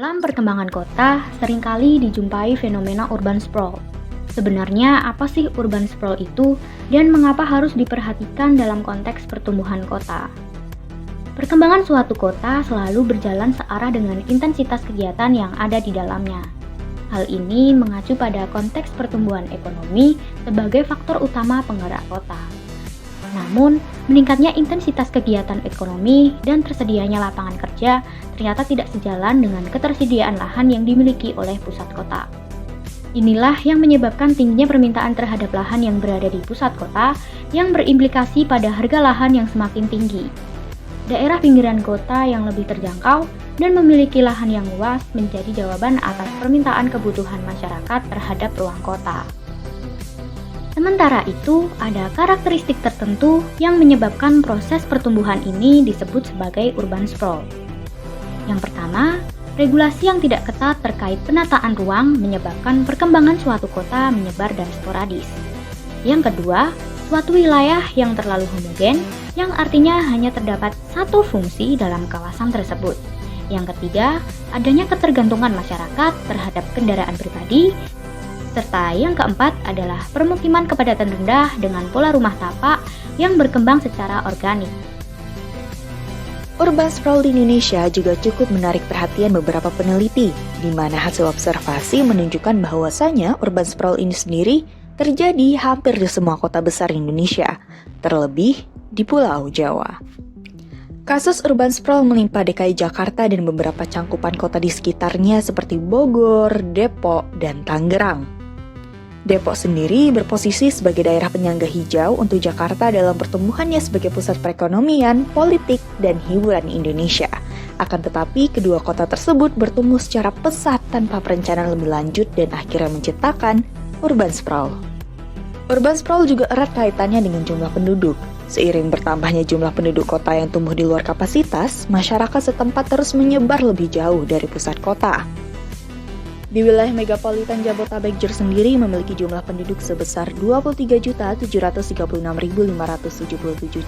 Dalam perkembangan kota, seringkali dijumpai fenomena urban sprawl. Sebenarnya apa sih urban sprawl itu dan mengapa harus diperhatikan dalam konteks pertumbuhan kota? Perkembangan suatu kota selalu berjalan searah dengan intensitas kegiatan yang ada di dalamnya. Hal ini mengacu pada konteks pertumbuhan ekonomi sebagai faktor utama penggerak kota. Namun, meningkatnya intensitas kegiatan ekonomi dan tersedianya lapangan kerja ternyata tidak sejalan dengan ketersediaan lahan yang dimiliki oleh pusat kota. Inilah yang menyebabkan tingginya permintaan terhadap lahan yang berada di pusat kota yang berimplikasi pada harga lahan yang semakin tinggi. Daerah pinggiran kota yang lebih terjangkau dan memiliki lahan yang luas menjadi jawaban atas permintaan kebutuhan masyarakat terhadap ruang kota. Sementara itu, ada karakteristik tertentu yang menyebabkan proses pertumbuhan ini disebut sebagai urban sprawl. Yang pertama, regulasi yang tidak ketat terkait penataan ruang menyebabkan perkembangan suatu kota menyebar dan sporadis. Yang kedua, suatu wilayah yang terlalu homogen, yang artinya hanya terdapat satu fungsi dalam kawasan tersebut. Yang ketiga, adanya ketergantungan masyarakat terhadap kendaraan pribadi. Serta yang keempat adalah permukiman kepadatan rendah dengan pola rumah tapak yang berkembang secara organik. Urban sprawl di Indonesia juga cukup menarik perhatian beberapa peneliti, di mana hasil observasi menunjukkan bahwasanya urban sprawl ini sendiri terjadi hampir di semua kota besar Indonesia, terlebih di Pulau Jawa. Kasus urban sprawl menimpa DKI Jakarta dan beberapa cangkupan kota di sekitarnya seperti Bogor, Depok, dan Tangerang. Depok sendiri berposisi sebagai daerah penyangga hijau untuk Jakarta dalam pertumbuhannya sebagai pusat perekonomian, politik, dan hiburan Indonesia. Akan tetapi, kedua kota tersebut bertumbuh secara pesat tanpa perencanaan lebih lanjut dan akhirnya menciptakan urban sprawl. Urban sprawl juga erat kaitannya dengan jumlah penduduk. Seiring bertambahnya jumlah penduduk kota yang tumbuh di luar kapasitas, masyarakat setempat terus menyebar lebih jauh dari pusat kota. Di wilayah megapolitan Jabotabek sendiri memiliki jumlah penduduk sebesar 23.736.577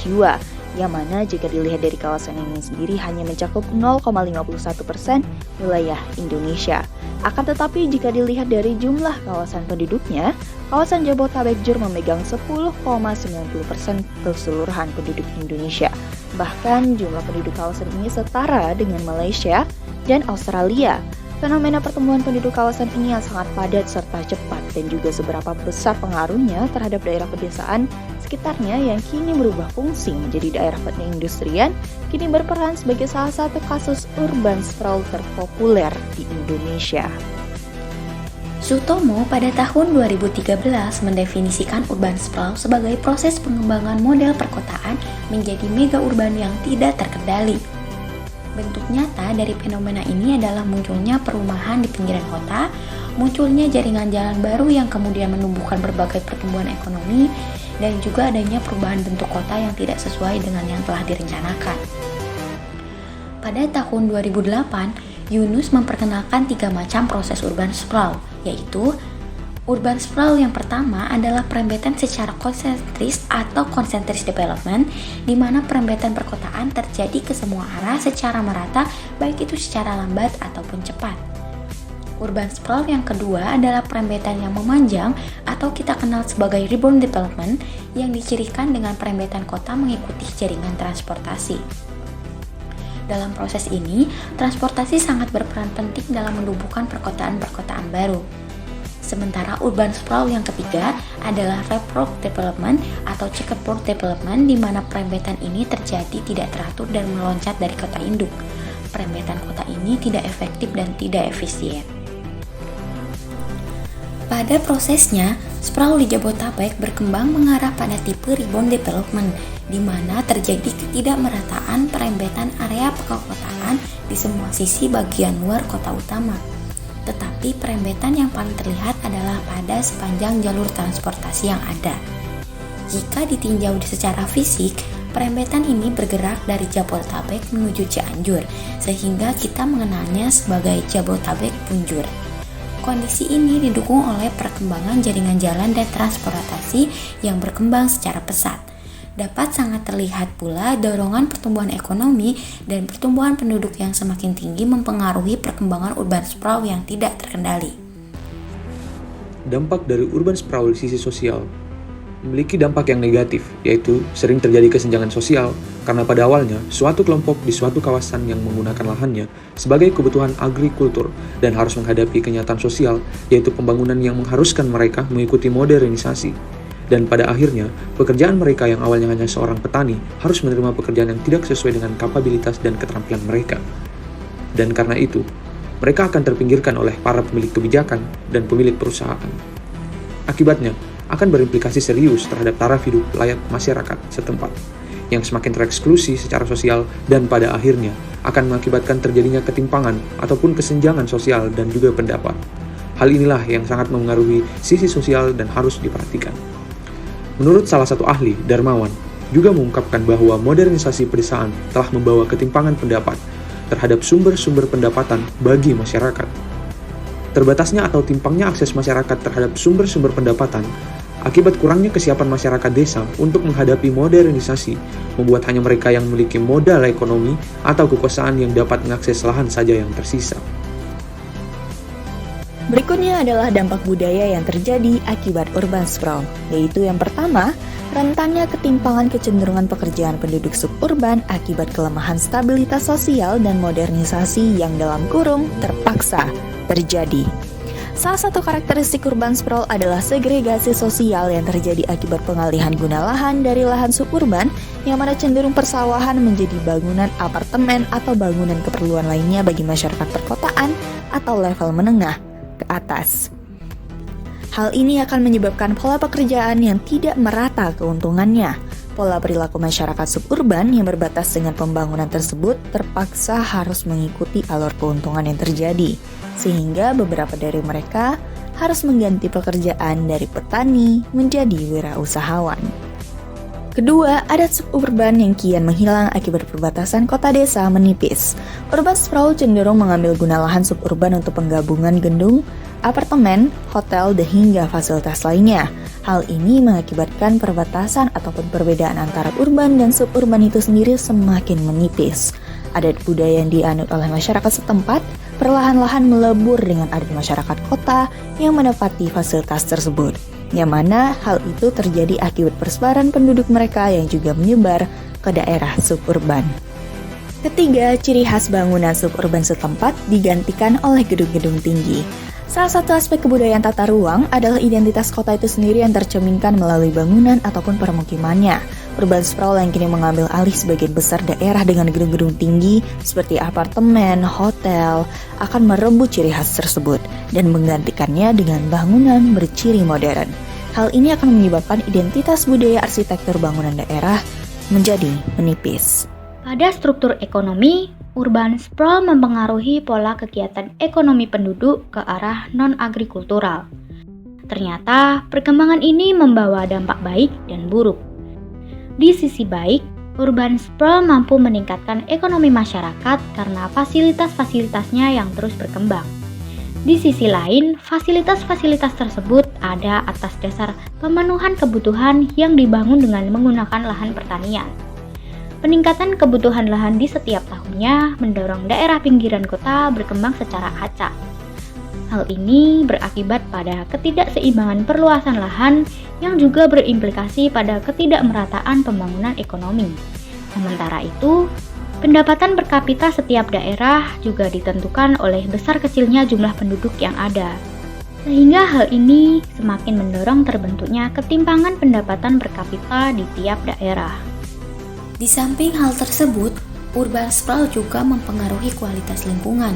jiwa, yang mana jika dilihat dari kawasan ini sendiri hanya mencakup 0,51% wilayah Indonesia. Akan tetapi jika dilihat dari jumlah kawasan penduduknya, kawasan Jabotabek memegang 10,90% keseluruhan penduduk Indonesia. Bahkan jumlah penduduk kawasan ini setara dengan Malaysia dan Australia. Fenomena pertumbuhan penduduk kawasan ini yang sangat padat serta cepat dan juga seberapa besar pengaruhnya terhadap daerah pedesaan sekitarnya yang kini berubah fungsi menjadi daerah perindustrian, kini berperan sebagai salah satu kasus urban sprawl terpopuler di Indonesia. Sutomo pada tahun 2013 mendefinisikan urban sprawl sebagai proses pengembangan model perkotaan menjadi mega urban yang tidak terkendali. Bentuk nyata dari fenomena ini adalah munculnya perumahan di pinggiran kota, munculnya jaringan jalan baru yang kemudian menumbuhkan berbagai pertumbuhan ekonomi, dan juga adanya perubahan bentuk kota yang tidak sesuai dengan yang telah direncanakan. Pada tahun 2008, Yunus memperkenalkan 3 macam proses urban sprawl, yaitu urban sprawl yang pertama adalah perembetan secara konsentris atau concentric development, di mana perembetan perkotaan terjadi ke semua arah secara merata, baik itu secara lambat ataupun cepat. Urban sprawl yang kedua adalah perembetan yang memanjang atau kita kenal sebagai ribbon development, yang dicirikan dengan perembetan kota mengikuti jaringan transportasi. Dalam proses ini, transportasi sangat berperan penting dalam menumbuhkan perkotaan-perkotaan baru. Sementara urban sprawl yang ketiga adalah wave development atau checkerboard development, di mana perembetan ini terjadi tidak teratur dan meloncat dari kota induk. Perembetan kota ini tidak efektif dan tidak efisien. Pada prosesnya, sprawl di Jabotabek berkembang mengarah pada tipe ribbon development, di mana terjadi ketidakmerataan perembetan area perkotaan di semua sisi bagian luar kota utama. Tetapi perembetan yang paling terlihat adalah pada sepanjang jalur transportasi yang ada. Jika ditinjau secara fisik, perembetan ini bergerak dari Jabotabek menuju Cianjur, sehingga kita mengenalnya sebagai Jabotabek Punjur. Kondisi ini didukung oleh perkembangan jaringan jalan dan transportasi yang berkembang secara pesat. Dapat sangat terlihat pula dorongan pertumbuhan ekonomi dan pertumbuhan penduduk yang semakin tinggi mempengaruhi perkembangan urban sprawl yang tidak terkendali. Dampak dari urban sprawl di sisi sosial memiliki dampak yang negatif, yaitu sering terjadi kesenjangan sosial karena pada awalnya suatu kelompok di suatu kawasan yang menggunakan lahannya sebagai kebutuhan agrikultur dan harus menghadapi kenyataan sosial, yaitu pembangunan yang mengharuskan mereka mengikuti modernisasi. Dan pada akhirnya, pekerjaan mereka yang awalnya hanya seorang petani harus menerima pekerjaan yang tidak sesuai dengan kapabilitas dan keterampilan mereka. Dan karena itu, mereka akan terpinggirkan oleh para pemilik kebijakan dan pemilik perusahaan. Akibatnya, akan berimplikasi serius terhadap taraf hidup layak masyarakat setempat, yang semakin tereksklusi secara sosial dan pada akhirnya akan mengakibatkan terjadinya ketimpangan ataupun kesenjangan sosial dan juga pendapat. Hal inilah yang sangat memengaruhi sisi sosial dan harus diperhatikan. Menurut salah satu ahli, Darmawan, juga mengungkapkan bahwa modernisasi pedesaan telah membawa ketimpangan pendapat terhadap sumber-sumber pendapatan bagi masyarakat. Terbatasnya atau timpangnya akses masyarakat terhadap sumber-sumber pendapatan akibat kurangnya kesiapan masyarakat desa untuk menghadapi modernisasi membuat hanya mereka yang memiliki modal ekonomi atau kekuasaan yang dapat mengakses lahan saja yang tersisa. Berikutnya adalah dampak budaya yang terjadi akibat urban sprawl, yaitu yang pertama, rentannya ketimpangan kecenderungan pekerjaan penduduk suburban akibat kelemahan stabilitas sosial dan modernisasi yang dalam kurung terpaksa terjadi. Salah satu karakteristik urban sprawl adalah segregasi sosial yang terjadi akibat pengalihan guna lahan dari lahan suburban yang mana cenderung persawahan menjadi bangunan apartemen atau bangunan keperluan lainnya bagi masyarakat perkotaan atau level menengah ke atas. Hal ini akan menyebabkan pola pekerjaan yang tidak merata keuntungannya. Pola perilaku masyarakat suburban yang berbatas dengan pembangunan tersebut terpaksa harus mengikuti alur keuntungan yang terjadi, sehingga beberapa dari mereka harus mengganti pekerjaan dari petani menjadi wirausahawan. Kedua, adat suburban yang kian menghilang akibat perbatasan kota desa menipis. Urban sprawl cenderung mengambil guna lahan suburban untuk penggabungan gedung, apartemen, hotel, dan hingga fasilitas lainnya. Hal ini mengakibatkan perbatasan ataupun perbedaan antara urban dan suburban itu sendiri semakin menipis. Adat budaya yang dianut oleh masyarakat setempat perlahan-lahan melebur dengan adat masyarakat kota yang menepati fasilitas tersebut, yang mana hal itu terjadi akibat persebaran penduduk mereka yang juga menyebar ke daerah suburban. Ketiga, ciri khas bangunan suburban setempat digantikan oleh gedung-gedung tinggi. Salah satu aspek kebudayaan tata ruang adalah identitas kota itu sendiri yang tercerminkan melalui bangunan ataupun permukimannya. Urban sprawl yang kini mengambil alih sebagian besar daerah dengan gedung-gedung tinggi seperti apartemen, hotel akan merebut ciri khas tersebut dan menggantikannya dengan bangunan berciri modern. Hal ini akan menyebabkan identitas budaya arsitektur bangunan daerah menjadi menipis. Pada struktur ekonomi, urban sprawl mempengaruhi pola kegiatan ekonomi penduduk ke arah non-agrikultural. Ternyata, perkembangan ini membawa dampak baik dan buruk. Di sisi baik, urban sprawl mampu meningkatkan ekonomi masyarakat karena fasilitas-fasilitasnya yang terus berkembang. Di sisi lain, fasilitas-fasilitas tersebut ada atas dasar pemenuhan kebutuhan yang dibangun dengan menggunakan lahan pertanian. Peningkatan kebutuhan lahan di setiap tahunnya mendorong daerah pinggiran kota berkembang secara acak. Hal ini berakibat pada ketidakseimbangan perluasan lahan yang juga berimplikasi pada ketidakmerataan pembangunan ekonomi. Sementara itu, pendapatan per kapita setiap daerah juga ditentukan oleh besar kecilnya jumlah penduduk yang ada. Sehingga hal ini semakin mendorong terbentuknya ketimpangan pendapatan per kapita di tiap daerah. Di samping hal tersebut, urban sprawl juga mempengaruhi kualitas lingkungan.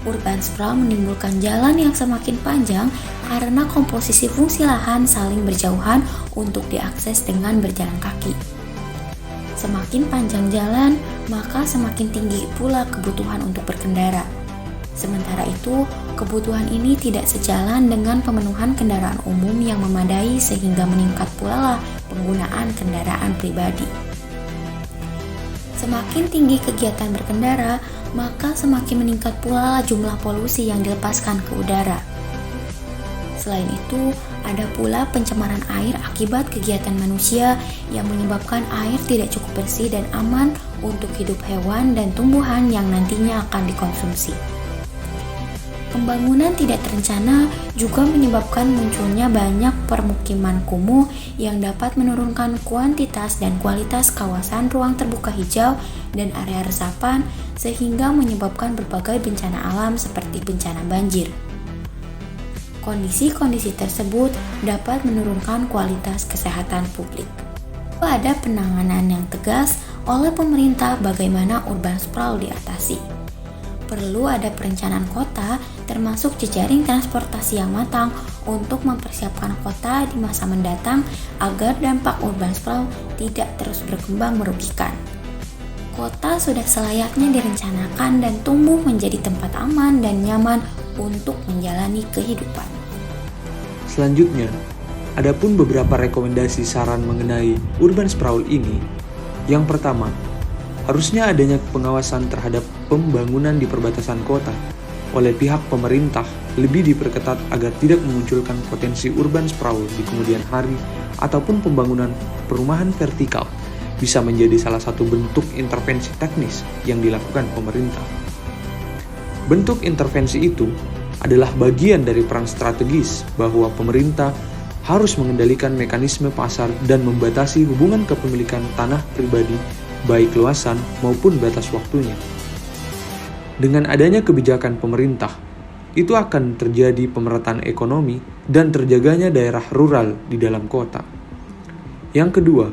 Urban sprawl menimbulkan jalan yang semakin panjang karena komposisi fungsi lahan saling berjauhan untuk diakses dengan berjalan kaki. Semakin panjang jalan, maka semakin tinggi pula kebutuhan untuk berkendara. Sementara itu, kebutuhan ini tidak sejalan dengan pemenuhan kendaraan umum yang memadai sehingga meningkat pula penggunaan kendaraan pribadi. Semakin tinggi kegiatan berkendara, maka semakin meningkat pula jumlah polusi yang dilepaskan ke udara. Selain itu, ada pula pencemaran air akibat kegiatan manusia yang menyebabkan air tidak cukup bersih dan aman untuk hidup hewan dan tumbuhan yang nantinya akan dikonsumsi. Pembangunan tidak terencana juga menyebabkan munculnya banyak permukiman kumuh yang dapat menurunkan kuantitas dan kualitas kawasan ruang terbuka hijau dan area resapan sehingga menyebabkan berbagai bencana alam seperti bencana banjir. Kondisi-kondisi tersebut dapat menurunkan kualitas kesehatan publik. Ada penanganan yang tegas oleh pemerintah bagaimana urban sprawl diatasi. Perlu ada perencanaan kota termasuk jejaring transportasi yang matang untuk mempersiapkan kota di masa mendatang agar dampak urban sprawl tidak terus berkembang merugikan. Kota sudah selayaknya direncanakan dan tumbuh menjadi tempat aman dan nyaman untuk menjalani kehidupan. Selanjutnya, ada pun beberapa rekomendasi saran mengenai urban sprawl ini. Yang pertama, harusnya adanya pengawasan terhadap pembangunan di perbatasan kota oleh pihak pemerintah lebih diperketat agar tidak memunculkan potensi urban sprawl di kemudian hari ataupun pembangunan perumahan vertikal bisa menjadi salah satu bentuk intervensi teknis yang dilakukan pemerintah. Bentuk intervensi itu adalah bagian dari peran strategis bahwa pemerintah harus mengendalikan mekanisme pasar dan membatasi hubungan kepemilikan tanah pribadi baik luasan maupun batas waktunya. Dengan adanya kebijakan pemerintah, itu akan terjadi pemerataan ekonomi dan terjaganya daerah rural di dalam kota. Yang kedua,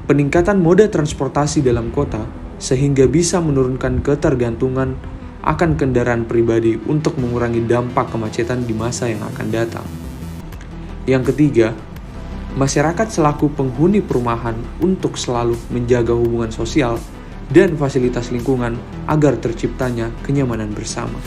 peningkatan moda transportasi dalam kota sehingga bisa menurunkan ketergantungan akan kendaraan pribadi untuk mengurangi dampak kemacetan di masa yang akan datang. Yang ketiga, masyarakat selaku penghuni perumahan untuk selalu menjaga hubungan sosial dan fasilitas lingkungan agar terciptanya kenyamanan bersama.